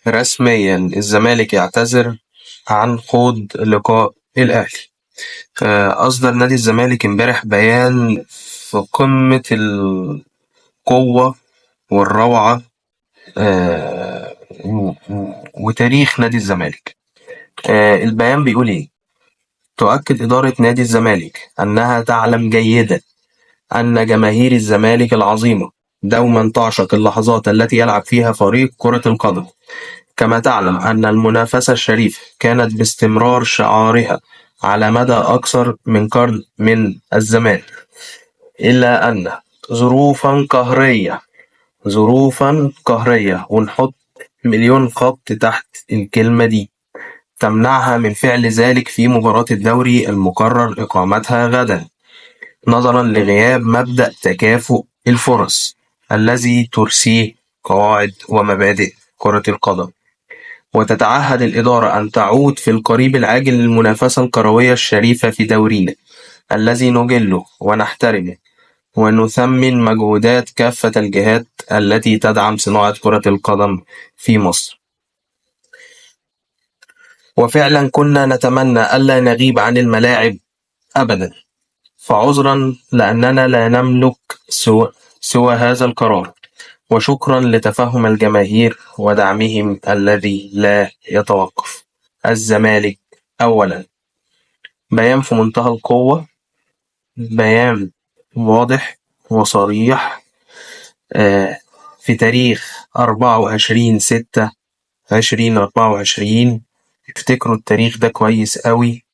رسميا الزمالك يعتذر عن خوض لقاء الأهلي. أصدر نادي الزمالك امبارح بيان في قمة القوة والروعة، وتاريخ نادي الزمالك. البيان بيقول إيه؟ تؤكد إدارة نادي الزمالك أنها تعلم جيدا أن جماهير الزمالك العظيمة دوما تعشق اللحظات التي يلعب فيها فريق كرة القدم، كما تعلم أن المنافسة الشريفة كانت باستمرار شعارها على مدى أكثر من قرن من الزمان، إلا أن ظروفا قهرية ونحط مليون خط تحت الكلمة دي تمنعها من فعل ذلك في مباراة الدوري المقرر إقامتها غدا، نظرا لغياب مبدأ تكافؤ الفرص الذي ترسيه قواعد ومبادئ كرة القدم. وتتعهد الإدارة أن تعود في القريب العاجل للمنافسة الكروية الشريفة في دورينا الذي نجله ونحترمه، ونثمن مجهودات كافة الجهات التي تدعم صناعة كرة القدم في مصر. وفعلا كنا نتمنى ألا نغيب عن الملاعب أبدا، فعذرا لأننا لا نملك سوى هذا القرار، وشكرا لتفهم الجماهير ودعمهم الذي لا يتوقف. الزمالك أولا. بيان في منتهى القوة، بيان واضح وصريح، في تاريخ 24/6/2024. افتكروا التاريخ ده كويس قوي،